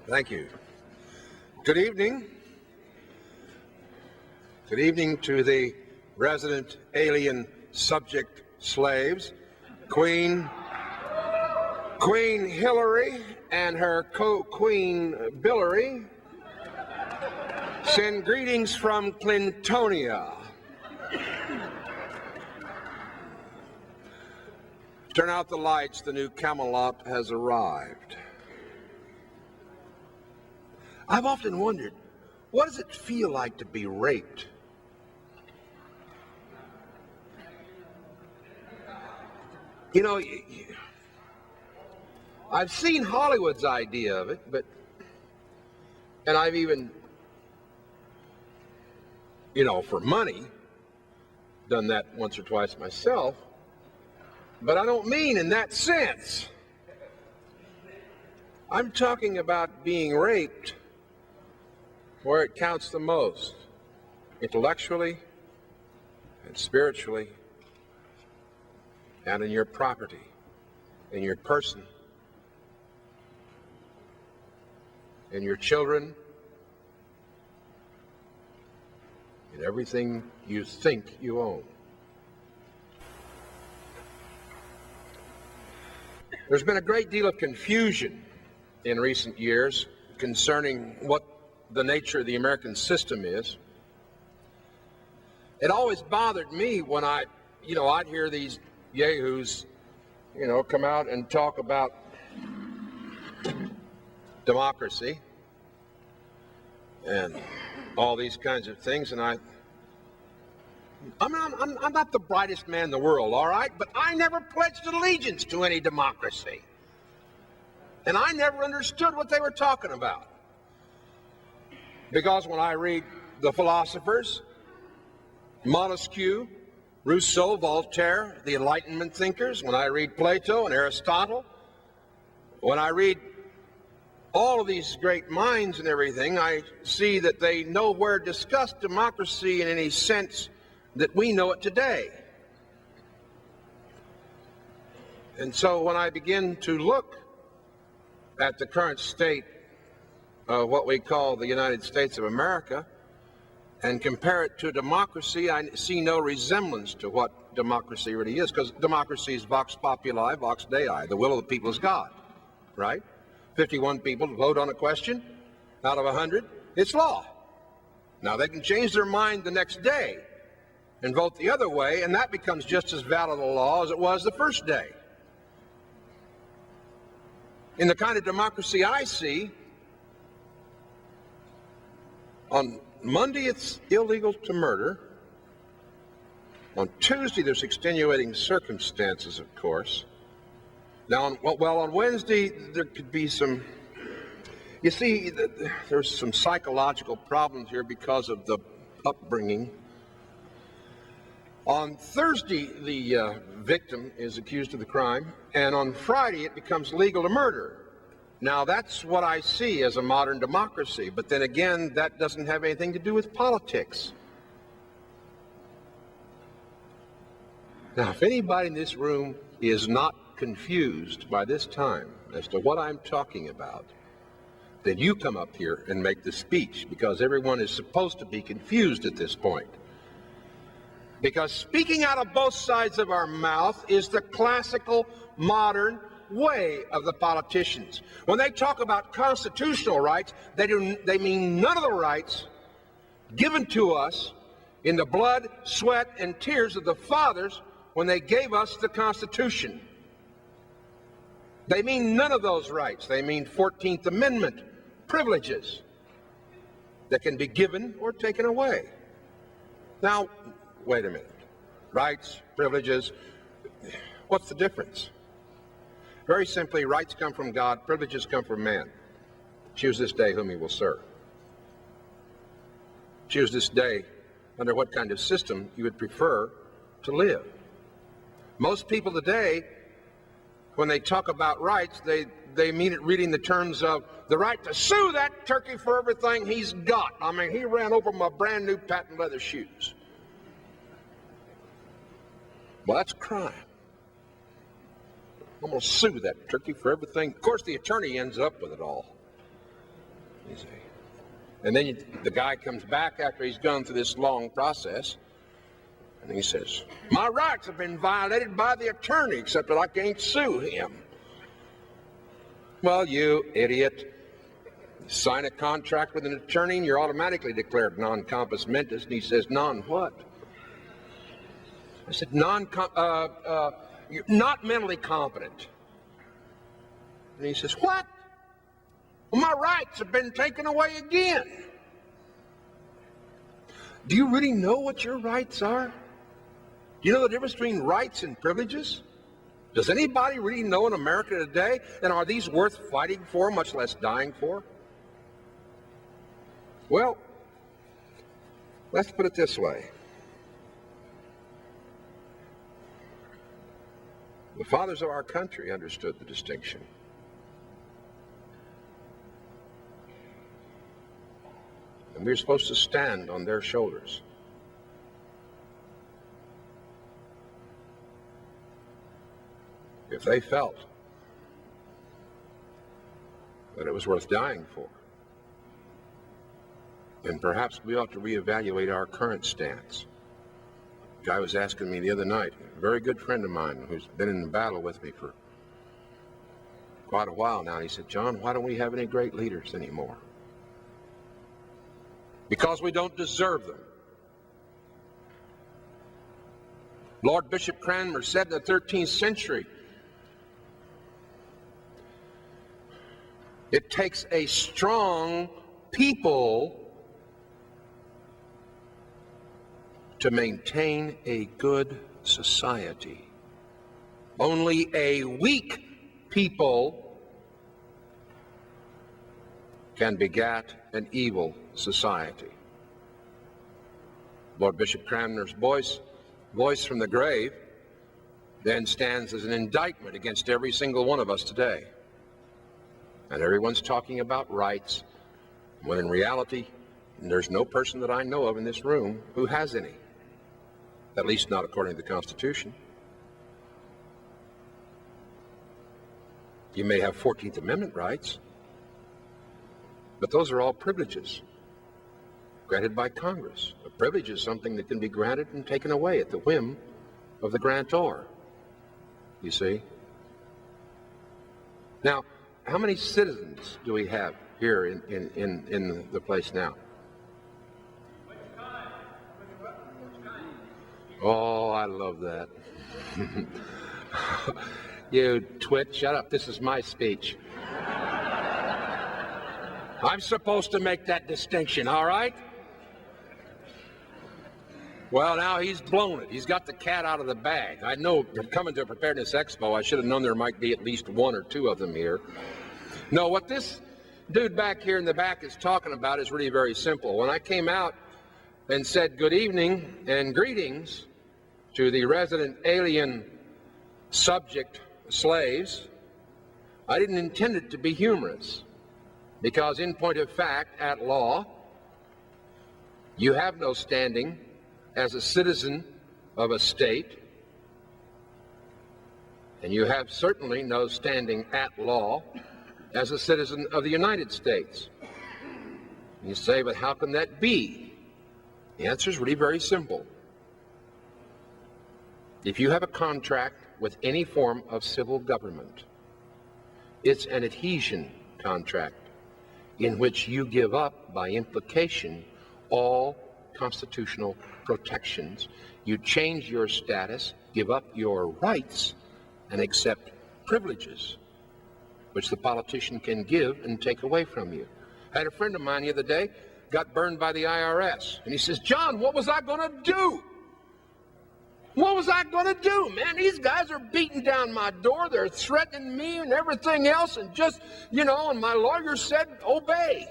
Thank you. Good evening. Good evening to the resident alien subject slaves, Queen Hillary and her co-queen Billary. Send greetings from Clintonia. Turn out the lights, the new Camelot has arrived. I've often wondered, what does it feel like to be raped? You know, I've seen Hollywood's idea of it, and I've even, for money, done that once or twice myself, but I don't mean in that sense. I'm talking about being raped where it counts the most, intellectually and spiritually, and in your property, in your person, in your children, in everything you think you own. There's been a great deal of confusion in recent years concerning what the nature of the American system is. It always bothered me when I'd hear these yahoos, come out and talk about democracy and all these kinds of things, and I'm not the brightest man in the world, all right, but I never pledged allegiance to any democracy, and I never understood what they were talking about. Because when I read the philosophers, Montesquieu, Rousseau, Voltaire, the Enlightenment thinkers, when I read Plato and Aristotle, when I read all of these great minds and everything, I see that they nowhere discuss democracy in any sense that we know it today. And so when I begin to look at the current state of what we call the United States of America and compare it to democracy, I see no resemblance to what democracy really is, because democracy is vox populi, vox dei, the will of the people is God, right? 51 people vote on a question out of 100, it's law. Now they can change their mind the next day and vote the other way, and that becomes just as valid a law as it was the first day. In the kind of democracy I see, on Monday it's illegal to murder. On Tuesday there's extenuating circumstances, of course. Now, on Wednesday there could be some, you see, there's some psychological problems here because of the upbringing. On Thursday the victim is accused of the crime, and on Friday it becomes legal to murder. Now, that's what I see as a modern democracy, but then again, that doesn't have anything to do with politics. Now, if anybody in this room is not confused by this time as to what I'm talking about, then you come up here and make the speech, because everyone is supposed to be confused at this point. Because speaking out of both sides of our mouth is the classical modern way of the politicians. When they talk about constitutional rights, they mean none of the rights given to us in the blood, sweat, and tears of the fathers when they gave us the Constitution. They mean none of those rights. They mean 14th Amendment privileges that can be given or taken away. Now, wait a minute. Rights, privileges, what's the difference? Very simply, rights come from God, privileges come from man. Choose this day whom you will serve. Choose this day under what kind of system you would prefer to live. Most people today, when they talk about rights, they mean it really in the terms of the right to sue that turkey for everything he's got. I mean, he ran over my brand new patent leather shoes. Well, that's crime. I'm going to sue that turkey for everything. Of course, the attorney ends up with it all. You see. And then the guy comes back after he's gone through this long process, and he says, my rights have been violated by the attorney, except that I can't sue him. Well, you idiot. Sign a contract with an attorney and you're automatically declared non compos mentis. And he says, non what? I said, you're not mentally competent. And he says, what? Well, my rights have been taken away again. Do you really know what your rights are? Do you know the difference between rights and privileges? Does anybody really know in America today? And are these worth fighting for, much less dying for? Well, let's put it this way. The fathers of our country understood the distinction. And we're supposed to stand on their shoulders. If they felt that it was worth dying for, then perhaps we ought to reevaluate our current stance. A guy was asking me the other night, a very good friend of mine who's been in the battle with me for quite a while now, and he said, John, why don't we have any great leaders anymore? Because we don't deserve them. Lord Bishop Cranmer said in the 13th century, it takes a strong people to maintain a good society. Only a weak people can begat an evil society. Lord Bishop Cranmer's voice from the grave then stands as an indictment against every single one of us today. And everyone's talking about rights, when in reality, there's no person that I know of in this room who has any. At least not according to the Constitution. You may have 14th Amendment rights, but those are all privileges granted by Congress. A privilege is something that can be granted and taken away at the whim of the grantor, you see. Now, how many citizens do we have here in the place now? Oh, I love that. You twit, shut up. This is my speech. I'm supposed to make that distinction, all right? Well, now he's blown it. He's got the cat out of the bag. I know, coming to a Preparedness Expo, I should have known there might be at least one or two of them here. No, what this dude back here in the back is talking about is really very simple. When I came out and said good evening and greetings to the resident alien subject slaves, I didn't intend it to be humorous, because in point of fact, at law, you have no standing as a citizen of a state, and you have certainly no standing at law as a citizen of the United States. You say, but how can that be? The answer is really very simple. If you have a contract with any form of civil government, it's an adhesion contract in which you give up, by implication, all constitutional protections. You change your status, give up your rights, and accept privileges, which the politician can give and take away from you. I had a friend of mine the other day, got burned by the IRS, and he says, John, what was I going to do? What was I going to do, man? These guys are beating down my door. They're threatening me and everything else, and just, and my lawyer said, obey.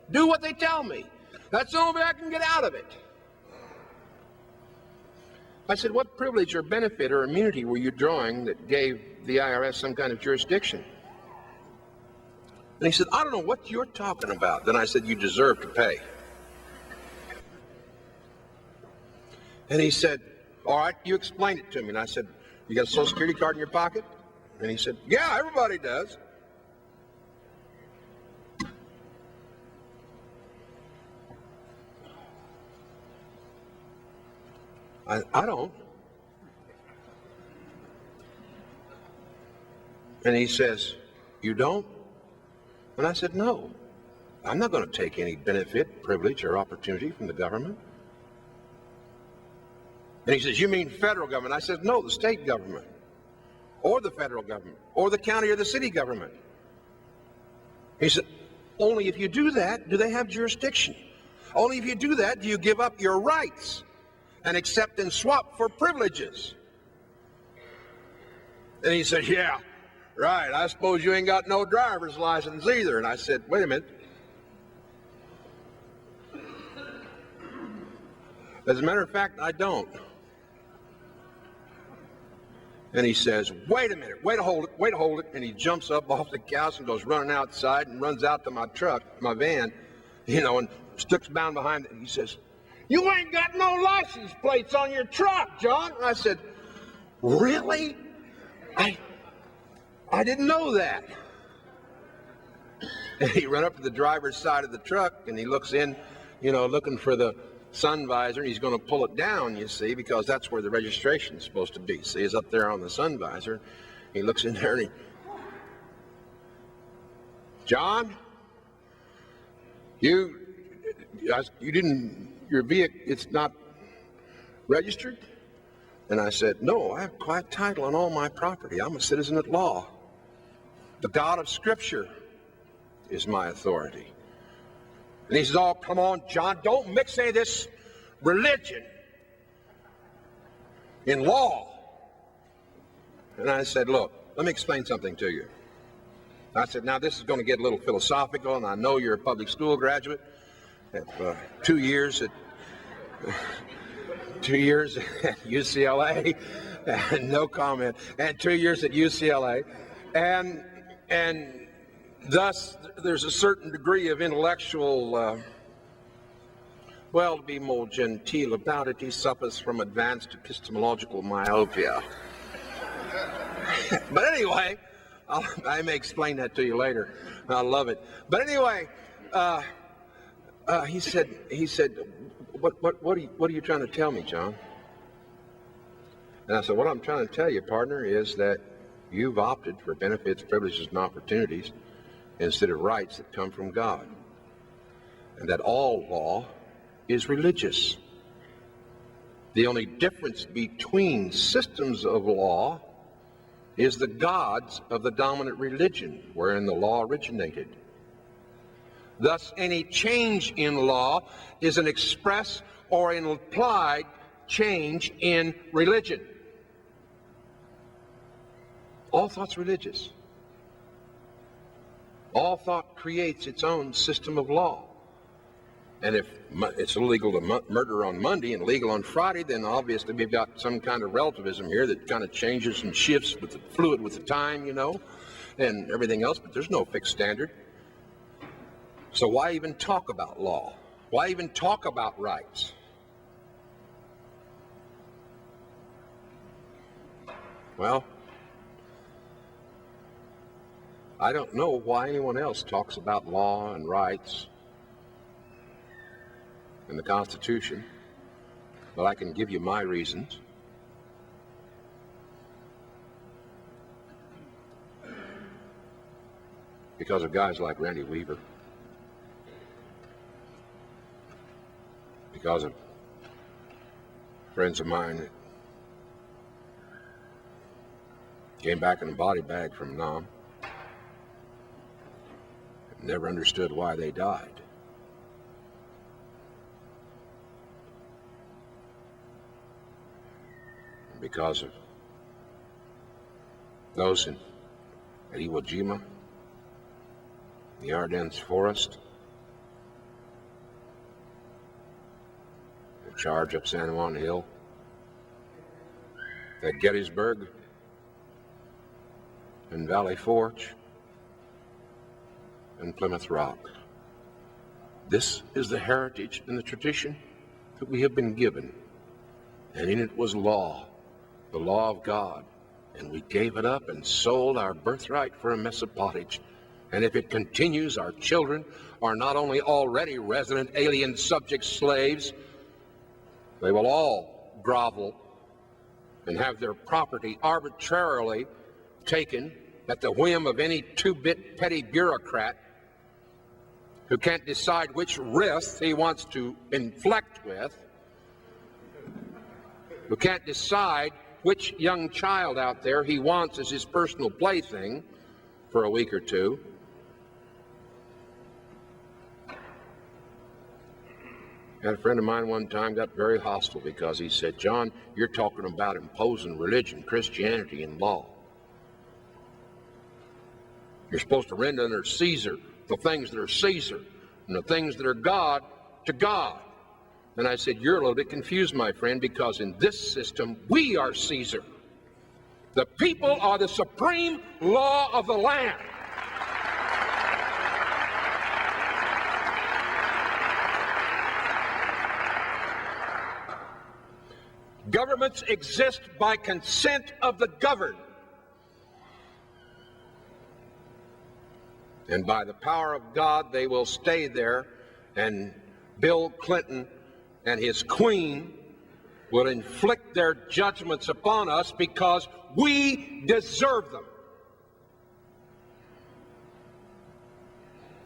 Do what they tell me. That's the only way I can get out of it. I said, what privilege or benefit or immunity were you drawing that gave the IRS some kind of jurisdiction? And he said, I don't know what you're talking about. Then I said, you deserve to pay. And he said, all right, you explain it to me. And I said, you got a Social Security card in your pocket? And he said, yeah, everybody does. I don't. And he says, you don't? And I said, no. I'm not going to take any benefit, privilege, or opportunity from the government. And he says, you mean federal government? I said, no, the state government, or the federal government, or the county or the city government. He said, only if you do that, do they have jurisdiction? Only if you do that, do you give up your rights and accept and swap for privileges. And he said, yeah, right, I suppose you ain't got no driver's license either. And I said, wait a minute. As a matter of fact, I don't. And he says, wait a minute, wait to hold it. And he jumps up off the couch and goes running outside and runs out to my truck, my van, and sticks bound behind it. And he says, you ain't got no license plates on your truck, John. And I said, really? I didn't know that. And he ran up to the driver's side of the truck and he looks in, looking for the sun visor. He's going to pull it down, you see, because that's where the registration is supposed to be. See, it's up there on the sun visor. He looks in there and John, you didn't, your vehicle, it's not registered? And I said, no, I have quiet title on all my property. I'm a citizen at law. The God of Scripture is my authority. And he says, oh, come on, John, don't mix any of this religion in law. And I said, look, let me explain something to you. I said, now this is going to get a little philosophical, and I know you're a public school graduate. 2 years at 2 years at UCLA, and no comment, and 2 years at UCLA, and thus there's a certain degree of intellectual, to be more genteel about it, he suffers from advanced epistemological myopia. But anyway, I may explain that to you later. I love it. But anyway, he said, what are you trying to tell me, John? And I said, what I'm trying to tell you, partner, is that you've opted for benefits, privileges, and opportunities instead of rights that come from God. And that all law is religious. The only difference between systems of law is the gods of the dominant religion wherein the law originated. Thus, any change in law is an express or an implied change in religion. All thought's religious. All thought creates its own system of law. And if it's illegal to murder on Monday and legal on Friday, then obviously we've got some kind of relativism here that kind of changes and shifts with the fluid with the time, and everything else, but there's no fixed standard. So why even talk about law? Why even talk about rights? Well, I don't know why anyone else talks about law and rights and the Constitution, but I can give you my reasons. Because of guys like Randy Weaver. Because of friends of mine that came back in a body bag from Nam. Never understood why they died. And because of those at Iwo Jima, the Ardennes forest, the charge up San Juan Hill, at Gettysburg and Valley Forge and Plymouth Rock. This is the heritage and the tradition that we have been given, and in it was law, the law of God, and we gave it up and sold our birthright for a mess of pottage. And if it continues, our children are not only already resident alien subject slaves, they will all grovel and have their property arbitrarily taken at the whim of any two-bit petty bureaucrat who can't decide which wrist he wants to inflect with, who can't decide which young child out there he wants as his personal plaything for a week or two. I had a friend of mine one time got very hostile because he said, "John, you're talking about imposing religion, Christianity, and law. You're supposed to render under Caesar the things that are Caesar and the things that are God to God." And I said, "You're a little bit confused, my friend, because in this system, we are Caesar. The people are the supreme law of the land. Governments exist by consent of the governed. And by the power of God, they will stay there, and Bill Clinton and his queen will inflict their judgments upon us because we deserve them."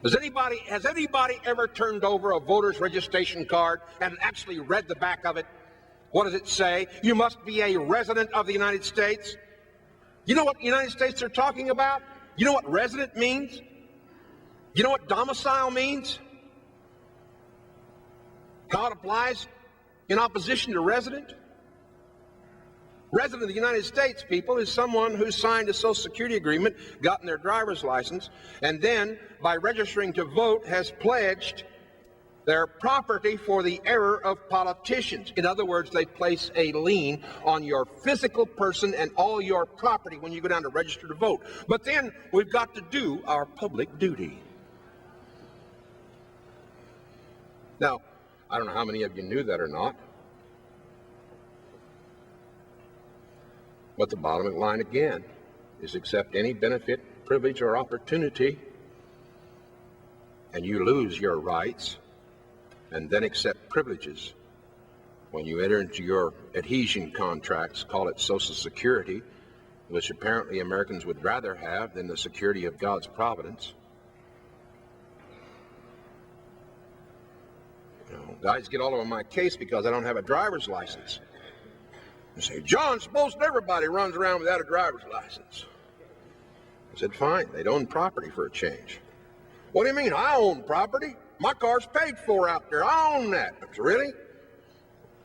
Has anybody ever turned over a voter's registration card and actually read the back of it? What does it say? You must be a resident of the United States. You know what the United States they're talking about? You know what resident means? You know what domicile means? How it applies in opposition to resident? Resident of the United States, people, is someone who signed a Social Security agreement, gotten their driver's license, and then, by registering to vote, has pledged their property for the error of politicians. In other words, they place a lien on your physical person and all your property when you go down to register to vote. But then we've got to do our public duty. Now, I don't know how many of you knew that or not, but the bottom line again is accept any benefit, privilege, or opportunity, and you lose your rights, and then accept privileges. When you enter into your adhesion contracts, call it Social Security, which apparently Americans would rather have than the security of God's providence. You know, guys get all over my case because I don't have a driver's license. They say, "John, suppose everybody runs around without a driver's license." I said, "Fine, they'd own property for a change." "What do you mean, I own property? My car's paid for out there. I own that." I said, "Really?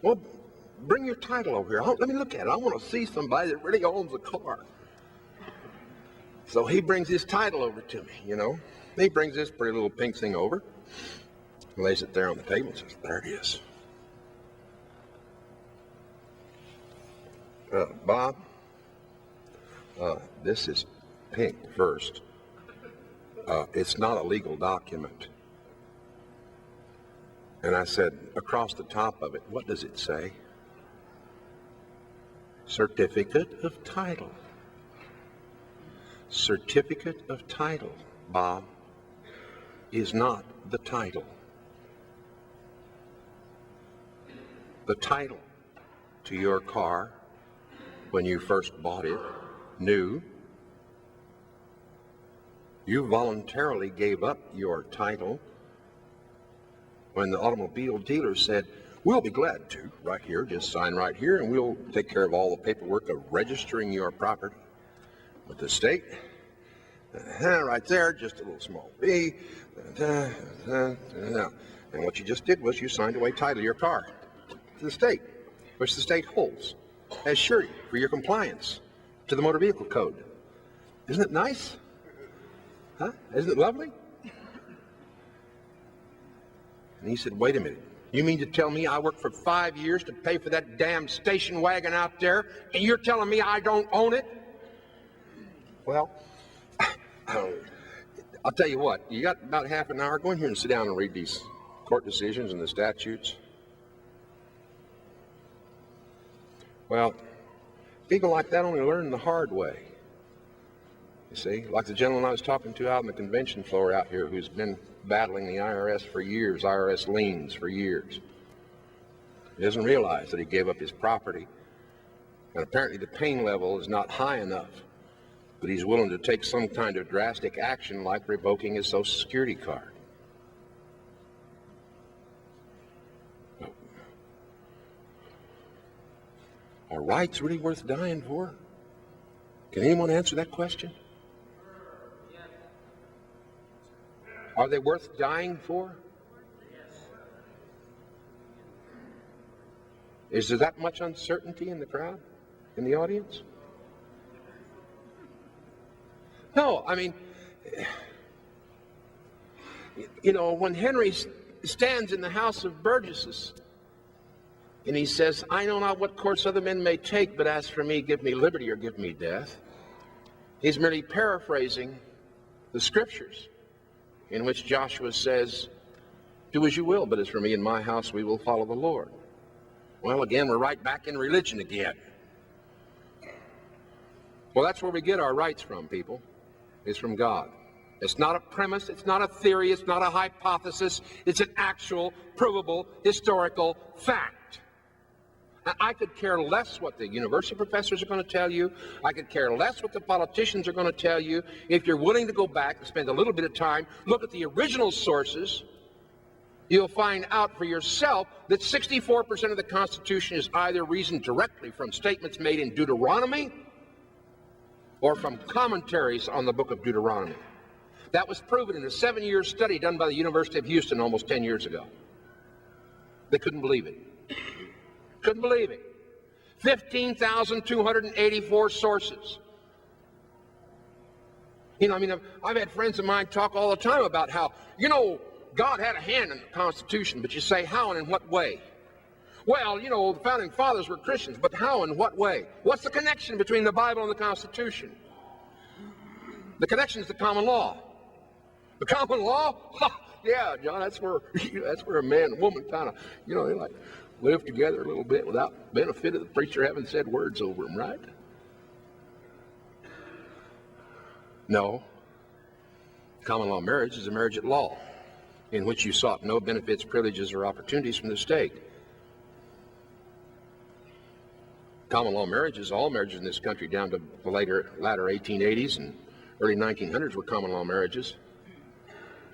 Well, bring your title over here. Let me look at it. I want to see somebody that really owns a car." So he brings his title over to me, you know. He brings this pretty little pink thing over, lays it there on the table and says, "There it is. Bob, this is pink first. It's not a legal document." And I said, across the top of it, what does it say? Certificate of title. Certificate of title, Bob, is not the title. The title to your car when you first bought it, new, you voluntarily gave up your title when the automobile dealer said, "We'll be glad to, right here, just sign right here, and we'll take care of all the paperwork of registering your property with the state." Right there, just a little small B. And what you just did was you signed away title to your car to the state, which the state holds as surety for your compliance to the Motor Vehicle Code. Isn't it nice? Huh? Isn't it lovely? And he said, "Wait a minute. You mean to tell me I worked for 5 years to pay for that damn station wagon out there, and you're telling me I don't own it?" Well, I'll tell you what. You got about half an hour. Go in here and sit down and read these court decisions and the statutes. Well, people like that only learn the hard way. You see, like the gentleman I was talking to out on the convention floor out here who's been battling the IRS for years, IRS liens for years. He doesn't realize that he gave up his property. And apparently the pain level is not high enough, but he's willing to take some kind of drastic action like revoking his Social Security card. Are rights really worth dying for? Can anyone answer that question? Are they worth dying for? Is there that much uncertainty in the crowd, in the audience? No, I mean, you know, when Henry stands in the House of Burgesses and he says, I know not what course other men may take, but as for me, give me liberty or give me death, he's merely paraphrasing the scriptures in which Joshua says, do as you will, but as for me and my house, we will follow the Lord. Well, again, we're right back in religion again. Well, that's where we get our rights from, people. It's from God. It's not a premise, it's not a theory, it's not a hypothesis. It's an actual, provable, historical fact. I could care less what the university professors are going to tell you. I could care less what the politicians are going to tell you. If you're willing to go back and spend a little bit of time, look at the original sources, you'll find out for yourself that 64% of the Constitution is either reasoned directly from statements made in Deuteronomy or from commentaries on the book of Deuteronomy. That was proven in a 7-year study done by the University of Houston almost 10 years ago. They couldn't believe it. Couldn't believe it. 15,284 sources. You know, I mean, I've had friends of mine talk all the time about how, you know, God had a hand in the Constitution, but you say, how and in what way? Well, you know, the Founding Fathers were Christians, but how and what way? What's the connection between the Bible and the Constitution? The connection is the common law. The common law? Ha, yeah, John, that's where a man and woman kind of, you know, they like live together a little bit without benefit of the preacher having said words over them, right? No. Common law marriage is a marriage at law, in which you sought no benefits, privileges, or opportunities from the state. Common law marriages, all marriages in this country down to the latter 1880s and early 1900s were common law marriages.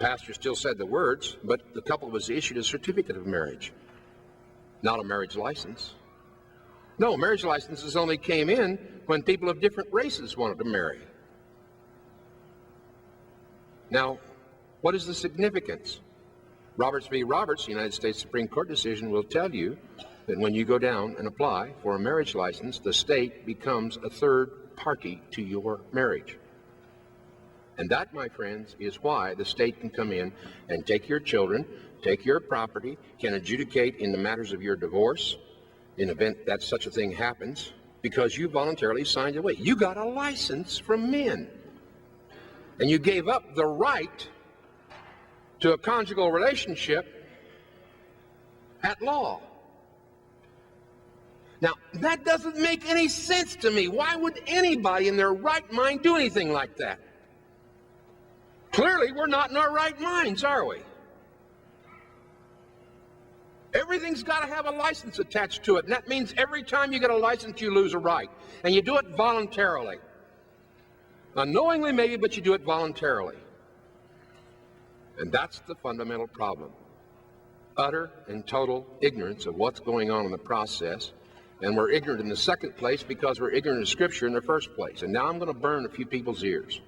Pastor still said the words, but the couple was issued a certificate of marriage, not a marriage license. No, marriage licenses only came in when people of different races wanted to marry. Now, what is the significance? Roberts v. Roberts, the United States Supreme Court decision, will tell you that when you go down and apply for a marriage license, the state becomes a third party to your marriage. And that, my friends, is why the state can come in and take your children, take your property, can adjudicate in the matters of your divorce, in event that such a thing happens, because you voluntarily signed away. You got a license from men. And you gave up the right to a conjugal relationship at law. Now, that doesn't make any sense to me. Why would anybody in their right mind do anything like that? Clearly, we're not in our right minds, are we? Everything's got to have a license attached to it, and that means every time you get a license, you lose a right. And you do it voluntarily. Unknowingly, maybe, but you do it voluntarily. And that's the fundamental problem. Utter and total ignorance of what's going on in the process. And we're ignorant in the second place because we're ignorant of Scripture in the first place. And now I'm going to burn a few people's ears.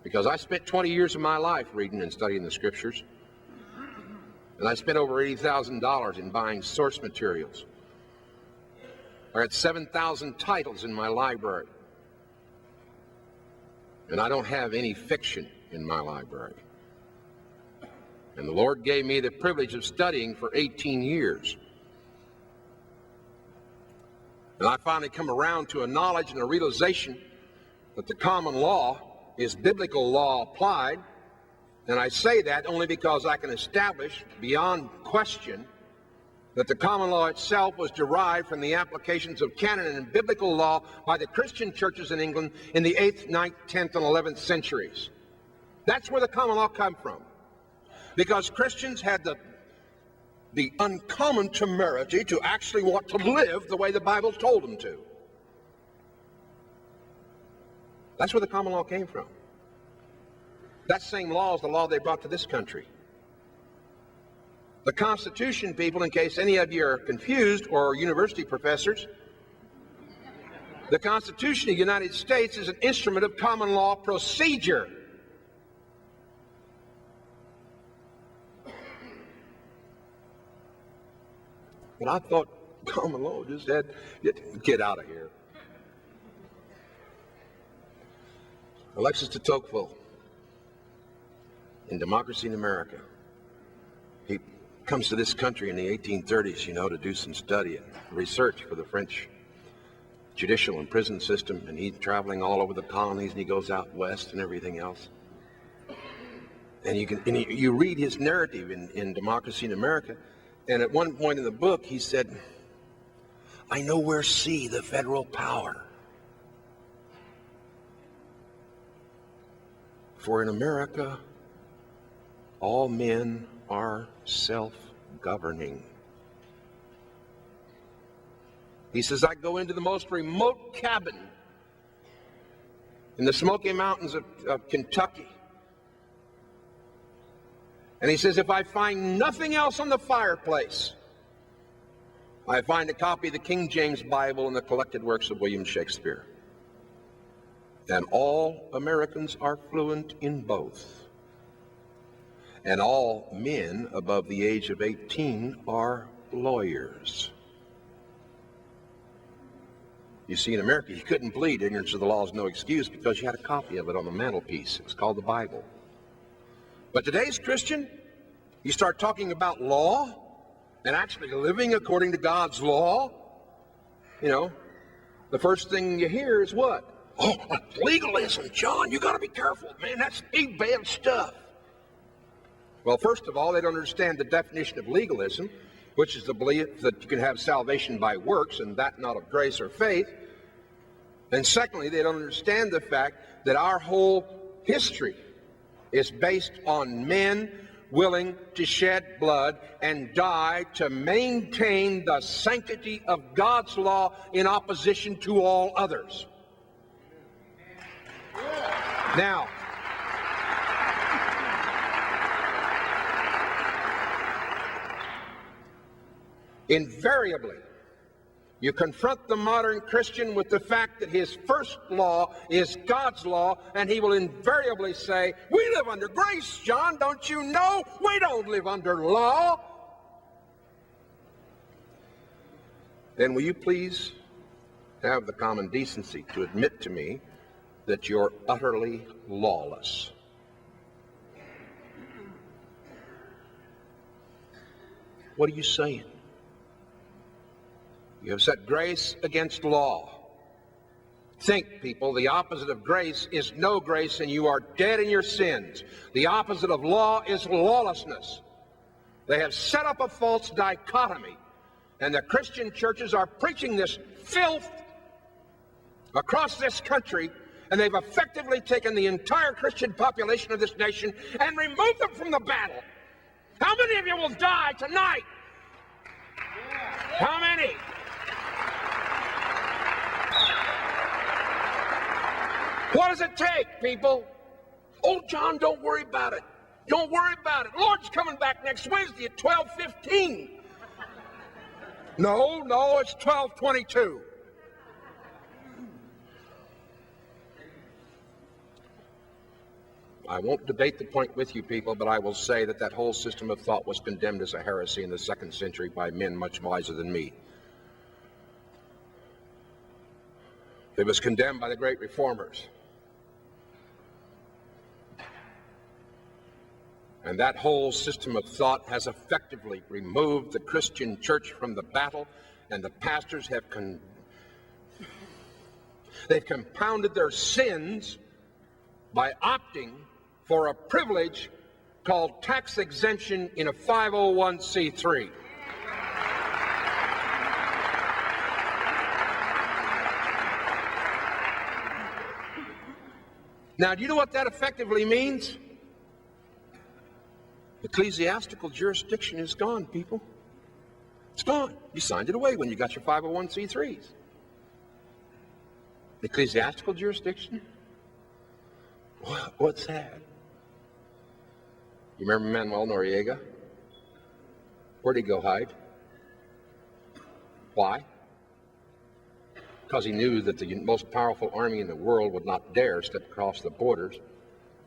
Because I spent 20 years of my life reading and studying the Scriptures. And I spent over $80,000 in buying source materials. I got 7,000 titles in my library. And I don't have any fiction in my library. And the Lord gave me the privilege of studying for 18 years. And I finally come around to a knowledge and a realization that the common law is biblical law applied. And I say that only because I can establish beyond question that the common law itself was derived from the applications of canon and biblical law by the Christian churches in England in the 8th, 9th, 10th, and 11th centuries. That's where the common law come from. Because Christians had the the uncommon temerity to actually want to live the way the Bible told them to. That's where the common law came from. That same law is the law they brought to this country. The Constitution, people, in case any of you are confused or university professors, the Constitution of the United States is an instrument of common law procedure. But I thought common law just had, get out of here. Alexis de Tocqueville, in Democracy in America, he comes to this country in the 1830s, to do some study and research for the French judicial and prison system, and he's traveling all over the colonies, and he goes out west and everything else. And you read his narrative in Democracy in America, and at one point in the book he said, "I nowhere see the federal power. For in America, all men are self-governing." He says, "I go into the most remote cabin in the Smoky Mountains of Kentucky. And he says, if I find nothing else on the fireplace, I find a copy of the King James Bible and the collected works of William Shakespeare. And all Americans are fluent in both. And all men above the age of 18 are lawyers." You see, in America, you couldn't plead ignorance of the law is no excuse because you had a copy of it on the mantelpiece. It was called the Bible. But today's Christian, you start talking about law and actually living according to God's law, the first thing you hear is what? "Oh, legalism, John, you got to be careful, man, that's big bad stuff." Well, first of all, they don't understand the definition of legalism, which is the belief that you can have salvation by works and that not of grace or faith. And secondly, they don't understand the fact that our whole history is based on men willing to shed blood and die to maintain the sanctity of God's law in opposition to all others. Now, invariably, you confront the modern Christian with the fact that his first law is God's law, and he will invariably say, "We live under grace, John, don't you know? We don't live under law." Then will you please have the common decency to admit to me that you're utterly lawless? What are you saying? You have set grace against law. Think, people, the opposite of grace is no grace, and you are dead in your sins. The opposite of law is lawlessness. They have set up a false dichotomy, and the Christian churches are preaching this filth across this country, and they've effectively taken the entire Christian population of this nation and removed them from the battle. How many of you will die tonight? How many? What does it take, people? "Oh, John, don't worry about it. Don't worry about it. Lord's coming back next Wednesday at 12:15. No, it's 12:22. I won't debate the point with you, people, but I will say that that whole system of thought was condemned as a heresy in the 2nd century by men much wiser than me. It was condemned by the great reformers. And that whole system of thought has effectively removed the Christian church from the battle, and the pastors have they've compounded their sins by opting for a privilege called tax exemption in a 501c3. Now, do you know what that effectively means? Ecclesiastical jurisdiction is gone, people. It's gone. You signed it away when you got your 501c3s. Ecclesiastical jurisdiction? What's that? You remember Manuel Noriega? Where'd he go hide? Why? Because he knew that the most powerful army in the world would not dare step across the borders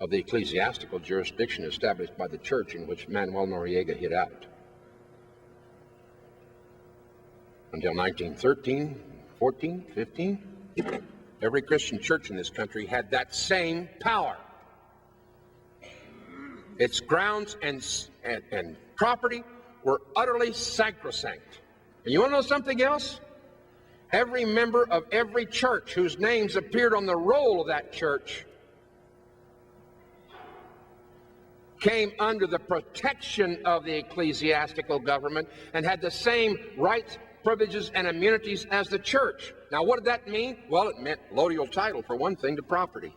of the ecclesiastical jurisdiction established by the church in which Manuel Noriega hid out. Until 1913, 14, 15, every Christian church in this country had that same power. Its grounds and property were utterly sacrosanct. And you want to know something else? Every member of every church whose names appeared on the roll of that church came under the protection of the ecclesiastical government and had the same rights, privileges, and immunities as the church. Now, what did that mean? Well, it meant allodial title, for one thing, to property.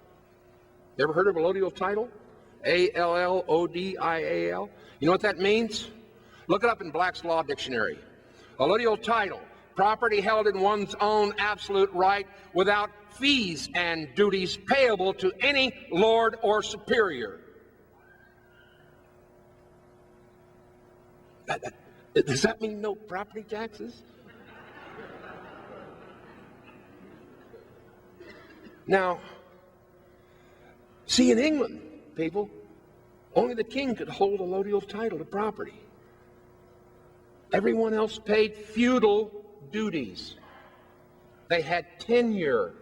You ever heard of allodial title? A-L-L-O-D-I-A-L. You know what that means? Look it up in Black's Law Dictionary. Allodial title, property held in one's own absolute right without fees and duties payable to any lord or superior. Does that mean no property taxes? Now, see, in England, people, only the king could hold allodial title to property. Everyone else paid feudal duties. They had tenure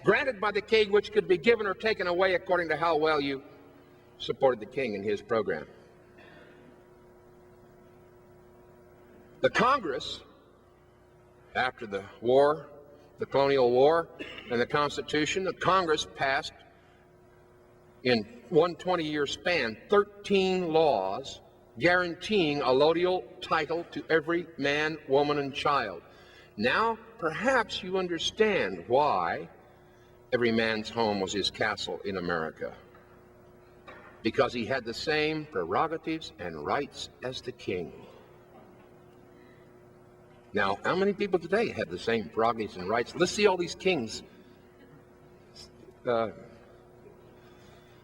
granted by the king, which could be given or taken away according to how well you supported the king in his program. The Congress, after the war, the colonial war, and the Constitution, the Congress passed in one 20-year span 13 laws guaranteeing allodial title to every man, woman, and child. Now, perhaps you understand why every man's home was his castle in America. Because he had the same prerogatives and rights as the king. Now, how many people today have the same prerogatives and rights? Let's see all these kings.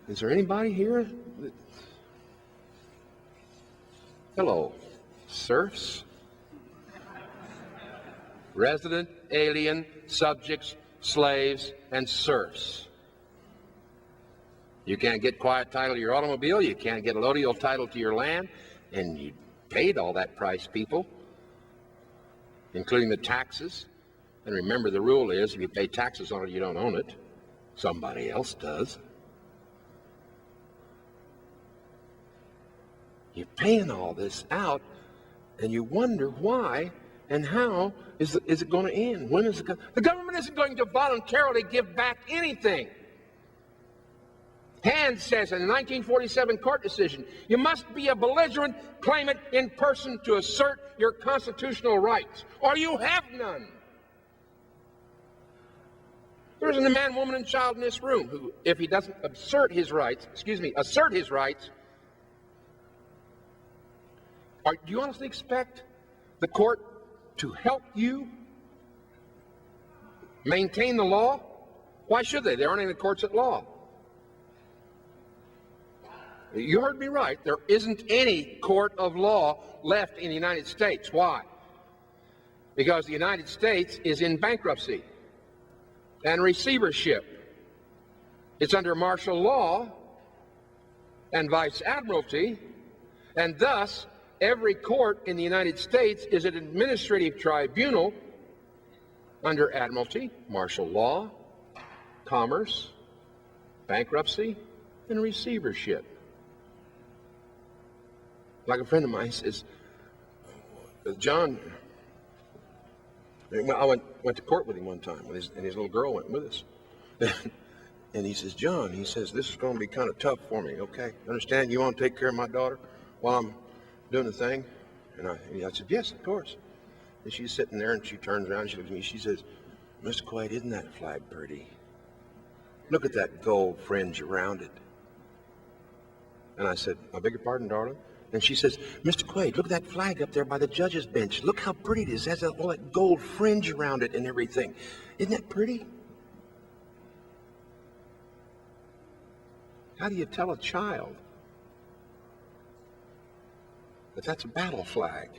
Is there anybody here? Hello, serfs, resident, alien, subjects, slaves, and serfs. You can't get quiet title to your automobile, you can't get allodial title to your land, and you paid all that price, people, including the taxes. And remember, the rule is if you pay taxes on it, you don't own it. Somebody else does. You're paying all this out, and you wonder why and how is it going to end? When is it going? The government isn't going to voluntarily give back anything. Hand says in the 1947 court decision, you must be a belligerent claimant in person to assert your constitutional rights, or you have none. There isn't a man, woman, and child in this room who, if he doesn't assert his rights, do you honestly expect the court to help you maintain the law? Why should they? They aren't in the courts at law. You heard me right. There isn't any court of law left in the United States. Why? Because the United States is in bankruptcy and receivership. It's under martial law and vice admiralty, and thus every court in the United States is an administrative tribunal under admiralty, martial law, commerce, bankruptcy, and receivership. Like a friend of mine says, John, I went to court with him one time, and his little girl went with us. And he says, John, he says, this is going to be kind of tough for me, okay? Understand you want to take care of my daughter while I'm doing the thing? And I said, yes, of course. And she's sitting there, and she turns around, and she looks at me, she says, Mr. Quade, isn't that flag pretty? Look at that gold fringe around it. And I said, I beg your pardon, darling? And she says, Mr. Quade, look at that flag up there by the judge's bench. Look how pretty it is. It has all that gold fringe around it and everything. Isn't that pretty? How do you tell a child that that's a battle flag?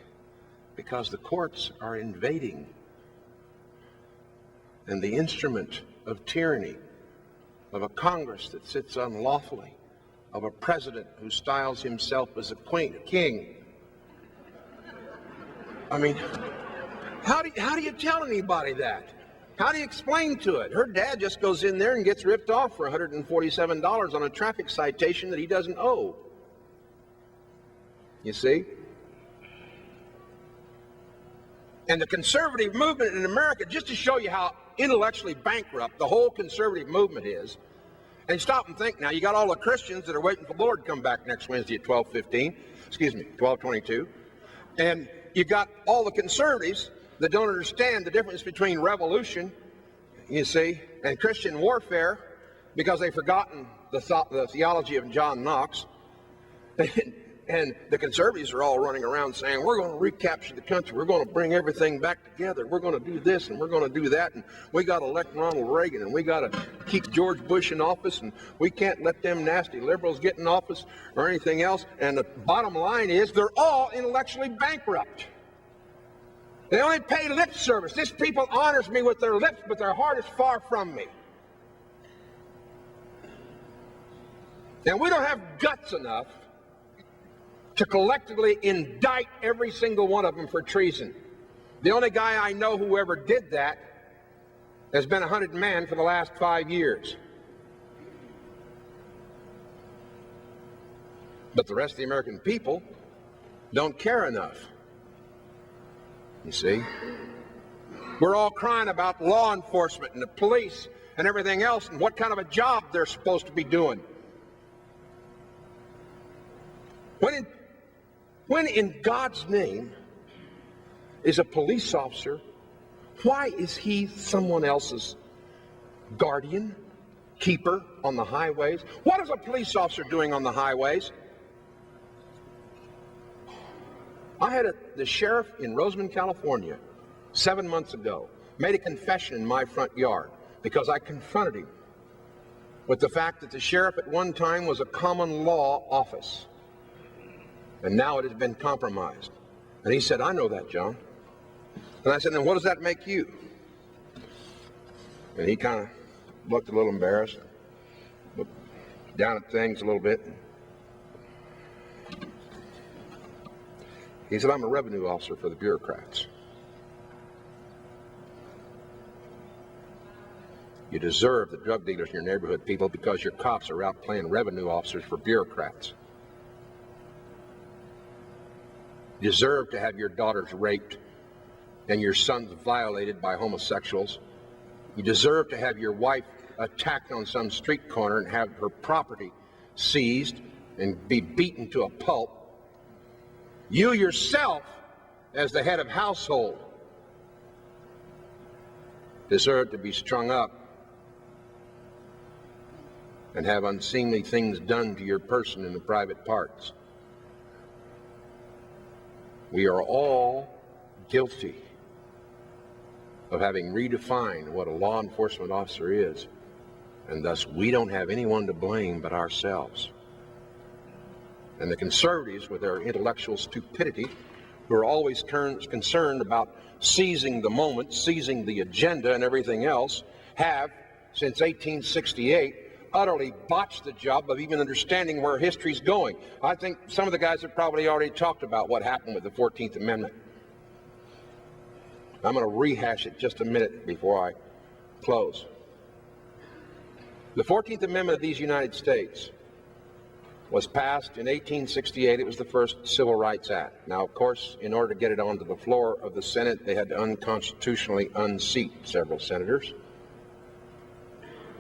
Because the courts are invading, and the instrument of tyranny, of a Congress that sits unlawfully, of a president who styles himself as a king. I mean, how do you tell anybody that? How do you explain to it? Her dad just goes in there and gets ripped off for $147 on a traffic citation that he doesn't owe. You see? And the conservative movement in America, just to show you how intellectually bankrupt the whole conservative movement is, and stop and think now, you got all the Christians that are waiting for the Lord to come back next Wednesday at 12:22, and you got all the conservatives that don't understand the difference between revolution, you see, and Christian warfare, because they've forgotten the theology of John Knox. And the conservatives are all running around saying, we're going to recapture the country. We're going to bring everything back together. We're going to do this and we're going to do that. And we got to elect Ronald Reagan, and we got to keep George Bush in office, and we can't let them nasty liberals get in office or anything else. And the bottom line is they're all intellectually bankrupt. They only pay lip service. This people honors me with their lips, but their heart is far from me. And we don't have guts enough to collectively indict every single one of them for treason. The only guy I know who ever did that has been a hunted man for the last 5 years. But the rest of the American people don't care enough. You see? We're all crying about law enforcement and the police and everything else and what kind of a job they're supposed to be doing. When in God's name is a police officer, why is he someone else's guardian, keeper on the highways? What is a police officer doing on the highways? I had the sheriff in Rosamond, California, 7 months ago, made a confession in my front yard because I confronted him with the fact that the sheriff at one time was a common law office. And now it has been compromised. And he said, I know that, John. And I said, then what does that make you? And he kind of looked a little embarrassed, looked down at things a little bit. He said, I'm a revenue officer for the bureaucrats. You deserve the drug dealers in your neighborhood, people, because your cops are out playing revenue officers for bureaucrats. You deserve to have your daughters raped and your sons violated by homosexuals. You deserve to have your wife attacked on some street corner and have her property seized and be beaten to a pulp. You yourself, as the head of household, deserve to be strung up and have unseemly things done to your person in the private parts. We are all guilty of having redefined what a law enforcement officer is, and thus we don't have anyone to blame but ourselves. And the conservatives, with their intellectual stupidity, who are always concerned about seizing the moment, seizing the agenda and everything else, have, since 1868, utterly botched the job of even understanding where history's going. I think some of the guys have probably already talked about what happened with the 14th Amendment. I'm going to rehash it just a minute before I close. The 14th Amendment of these United States was passed in 1868. It was the first Civil Rights Act. Now, of course, in order to get it onto the floor of the Senate, they had to unconstitutionally unseat several senators.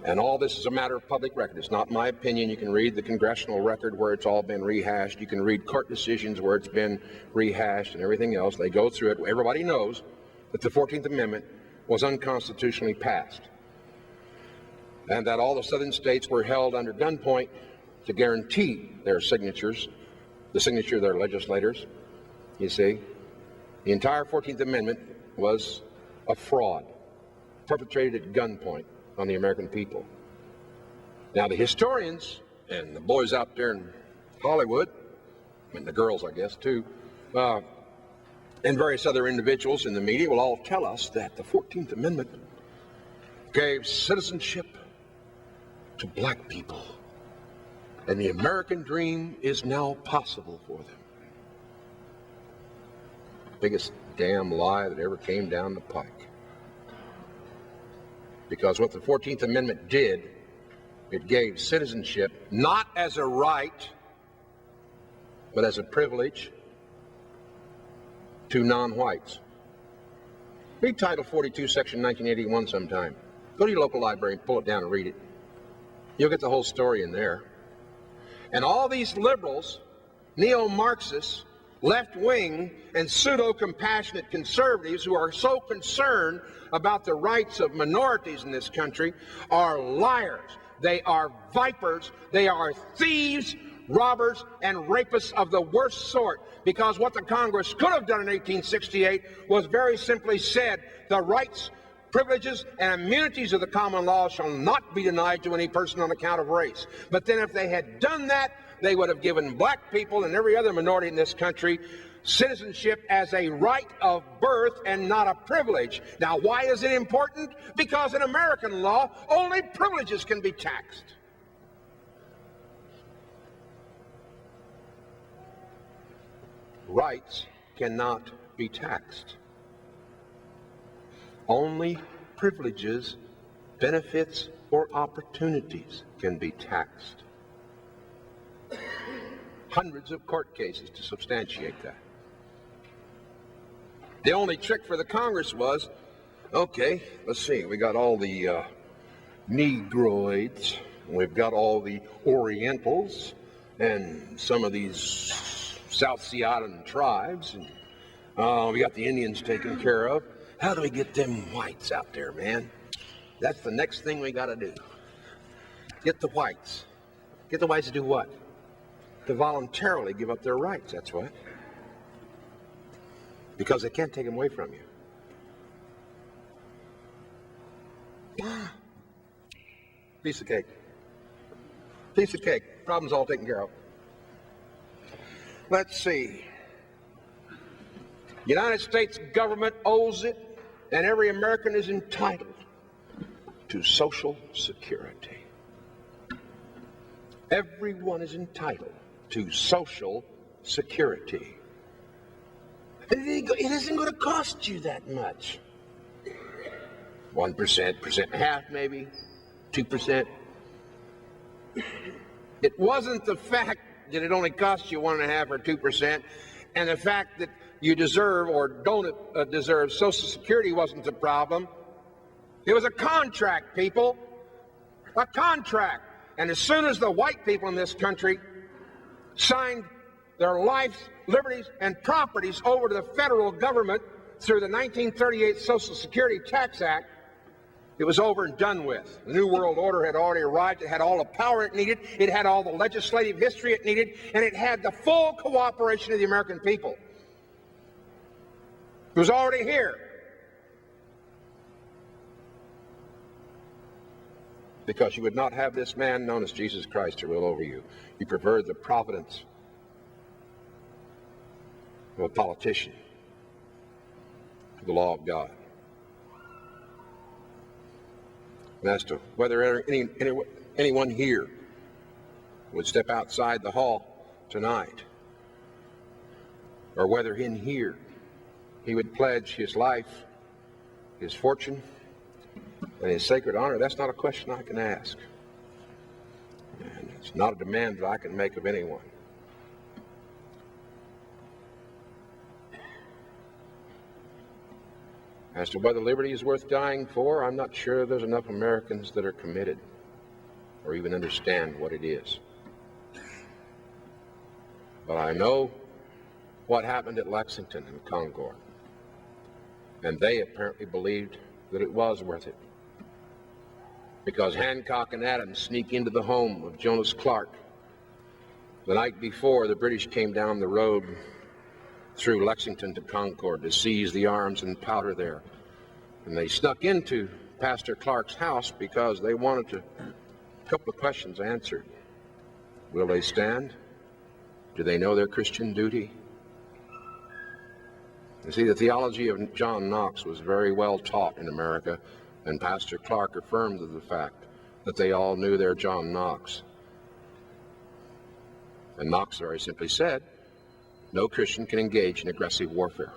And all this is a matter of public record. It's not my opinion. You can read the congressional record where it's all been rehashed. You can read court decisions where it's been rehashed and everything else. They go through it. Everybody knows that the 14th Amendment was unconstitutionally passed, and that all the southern states were held under gunpoint to guarantee their signatures the signature of their legislators. You see, the entire 14th Amendment was a fraud perpetrated at gunpoint on the American people. Now, the historians and the boys out there in Hollywood, and the girls, I guess, too, and various other individuals in the media will all tell us that the 14th Amendment gave citizenship to black people, and the American dream is now possible for them. Biggest damn lie that ever came down the pike. Because what the 14th Amendment did, it gave citizenship not as a right, but as a privilege to non-whites. Read Title 42, Section 1981 sometime. Go to your local library and pull it down and read it. You'll get the whole story in there. And all these liberals, neo-Marxists, left-wing, and pseudo-compassionate conservatives who are so concerned about the rights of minorities in this country are liars. They are vipers. They are thieves, robbers, and rapists of the worst sort. Because what the Congress could have done in 1868 was very simply said, the rights, privileges, and immunities of the common law shall not be denied to any person on account of race. But then if they had done that, they would have given black people and every other minority in this country citizenship as a right of birth and not a privilege. Now, why is it important? Because in American law, only privileges can be taxed. Rights cannot be taxed. Only privileges, benefits, or opportunities can be taxed. Hundreds of court cases to substantiate that. The only trick for the Congress was, okay, let's see, we got all the Negroids, we've got all the Orientals, and some of these South Sea Island tribes, and we got the Indians taken care of. How do we get them whites out there, man? That's the next thing we got to do. Get the whites. Get the whites to do what? To voluntarily give up their rights, that's what. Because they can't take them away from you. Piece of cake. Piece of cake. Problem's all taken care of. Let's see. United States government owes it, and every American is entitled to Social Security. Everyone is entitled to Social Security. It isn't going to cost you that much. 1%, 1.5% maybe, 2%. It wasn't the fact that it only costs you 1.5% or 2%, and the fact that you deserve or don't deserve Social Security wasn't the problem. It was a contract, people. A contract. And as soon as the white people in this country signed their lives, liberties, and properties over to the federal government through the 1938 Social Security Tax Act, it was over and done with. The New World Order had already arrived. It had all the power it needed. It had all the legislative history it needed. And it had the full cooperation of the American people. It was already here. Because you would not have this man known as Jesus Christ to rule over you. You preferred the providence of a politician to the law of God. And as to whether anyone here would step outside the hall tonight, or whether in here he would pledge his life, his fortune, and his sacred honor, that's not a question I can ask. And it's not a demand that I can make of anyone. As to whether liberty is worth dying for, I'm not sure there's enough Americans that are committed or even understand what it is. But I know what happened at Lexington and Concord, and they apparently believed that it was worth it. Because Hancock and Adams sneak into the home of Jonas Clark The night before, the British came down the road through Lexington to Concord to seize the arms and powder there. And they snuck into Pastor Clark's house because they wanted a couple of questions answered. Will they stand? Do they know their Christian duty? You see, the theology of John Knox was very well taught in America, and Pastor Clark affirmed the fact that they all knew their John Knox. And Knox very simply said, no Christian can engage in aggressive warfare.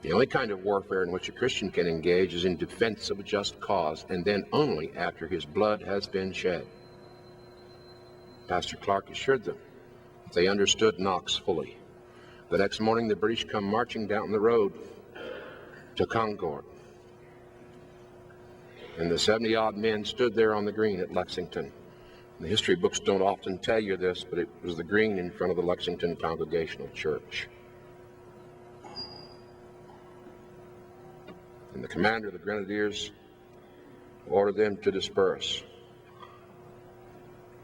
The only kind of warfare in which a Christian can engage is in defense of a just cause, and then only after his blood has been shed. Pastor Clark assured them that they understood Knox fully. The next morning, the British come marching down the road to Concord. And the 70-odd men stood there on the green at Lexington. The history books don't often tell you this, but it was the green in front of the Lexington Congregational Church. And the commander of the Grenadiers ordered them to disperse.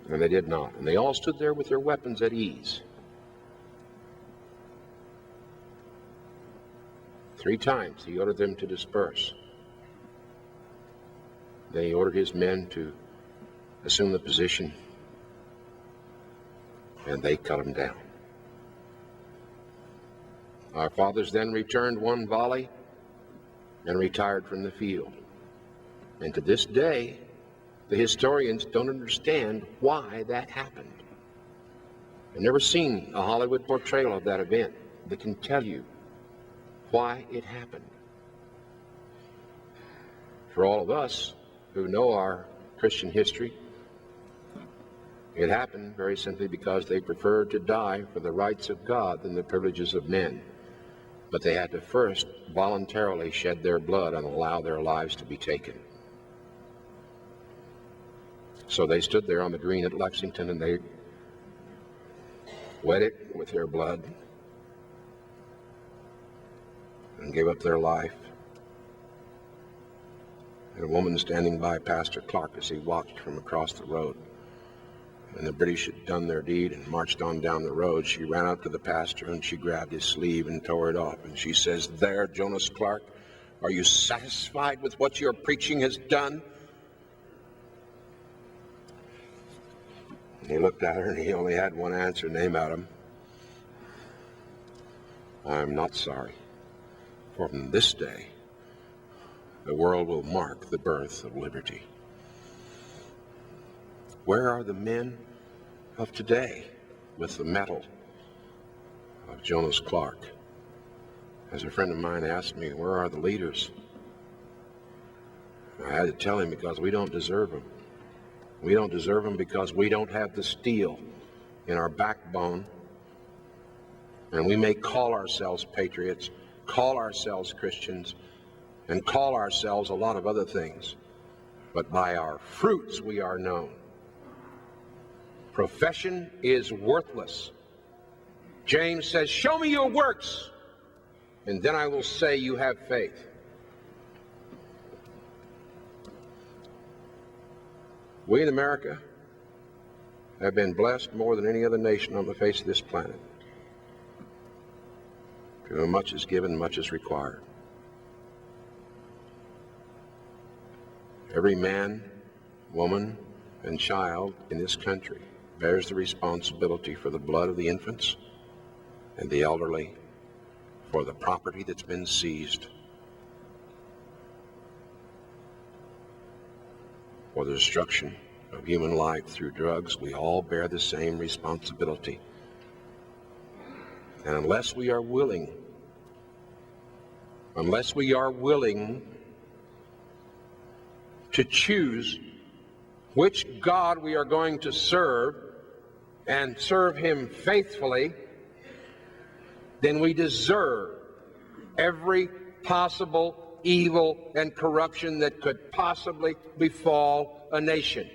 And they did not. And they all stood there with their weapons at ease. 3 times he ordered them to disperse. Then he ordered his men to assume the position, and they cut them down. Our fathers then returned one volley and retired from the field. And to this day, the historians don't understand why that happened. I've never seen a Hollywood portrayal of that event that can tell you why it happened. For all of us who know our Christian history, it happened very simply because they preferred to die for the rights of God than the privileges of men. But they had to first voluntarily shed their blood and allow their lives to be taken. So they stood there on the green at Lexington and they wet it with their blood and gave up their life. And a woman standing by Pastor Clark as he watched from across the road. When the British had done their deed and marched on down the road, she ran up to the pastor and she grabbed his sleeve and tore it off. And she says, "There, Jonas Clark, are you satisfied with what your preaching has done?" And he looked at her and he only had one answer, name at him. "I'm not sorry, for from this day, the world will mark the birth of liberty." Where are the men of today with the mettle of Jonas Clark? As a friend of mine asked me, where are the leaders? I had to tell him because we don't deserve them. We don't deserve them because we don't have the steel in our backbone. And we may call ourselves patriots, call ourselves Christians, and call ourselves a lot of other things. But by our fruits we are known. Profession is worthless. James says, "Show me your works, and then I will say you have faith." We in America have been blessed more than any other nation on the face of this planet. To whom much is given, much is required. Every man, woman, and child in this country bears the responsibility for the blood of the infants and the elderly, for the property that's been seized, for the destruction of human life through drugs. We all bear the same responsibility. And unless we are willing to choose which God we are going to serve and serve him faithfully, then we deserve every possible evil and corruption that could possibly befall a nation.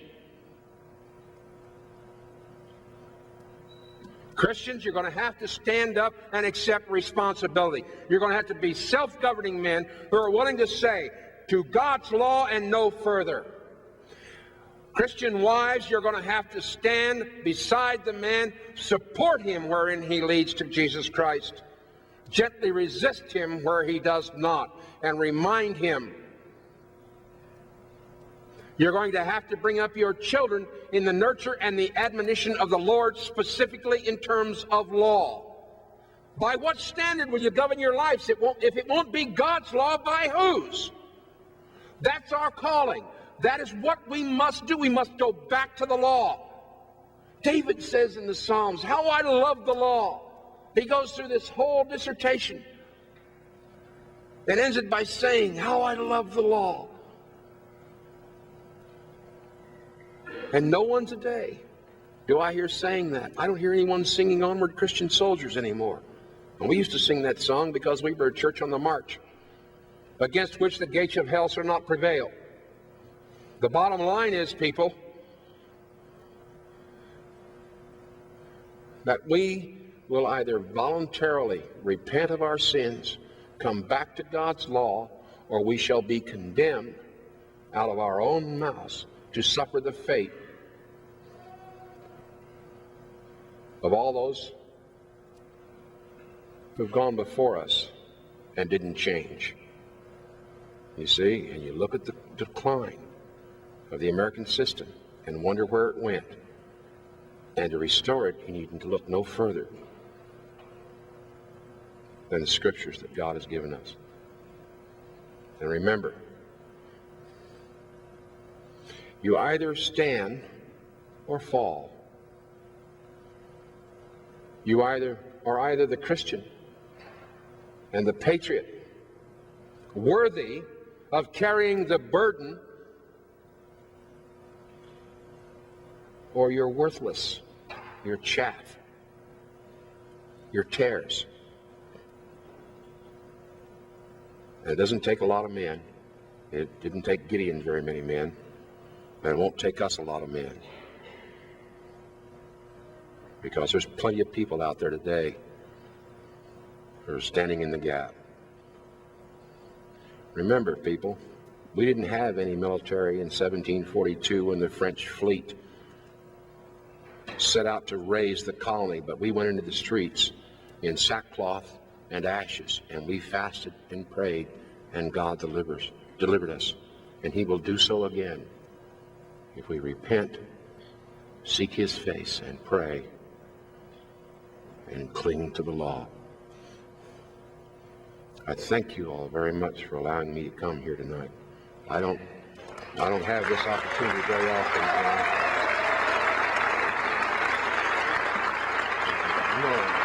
Christians, you're going to have to stand up and accept responsibility. You're going to have to be self-governing men who are willing to say, to God's law and no further. Christian wives, you're going to have to stand beside the man, support him wherein he leads to Jesus Christ. Gently resist him where he does not, and remind him. You're going to have to bring up your children in the nurture and the admonition of the Lord, specifically in terms of law. By what standard will you govern your lives? If it won't be God's law, by whose? That's our calling. That is what we must do. We must go back to the law. David says in the Psalms, how I love the law. He goes through this whole dissertation and ends it by saying, how I love the law. And no one today do I hear saying that. I don't hear anyone singing Onward Christian Soldiers anymore. And we used to sing that song because we were a church on the march, against which the gates of hell shall not prevail. The bottom line is, people, that we will either voluntarily repent of our sins, come back to God's law, or we shall be condemned out of our own mouths to suffer the fate of all those who've gone before us and didn't change. You see, and you look at the decline of the American system and wonder where it went. And to restore it, you need to look no further than the scriptures that God has given us. And remember, you either stand or fall. You are either the Christian and the patriot, worthy of carrying the burden, or you're worthless, you're chaff, you're tares. And it doesn't take a lot of men. It didn't take Gideon very many men, and it won't take us a lot of men. Because there's plenty of people out there today who are standing in the gap. Remember, people, we didn't have any military in 1742 when the French fleet set out to raise the colony, but we went into the streets in sackcloth and ashes, and we fasted and prayed, and God delivered us. And he will do so again if we repent, seek his face, and pray, and cling to the law. I thank you all very much for allowing me to come here tonight. I don't have this opportunity very often. No.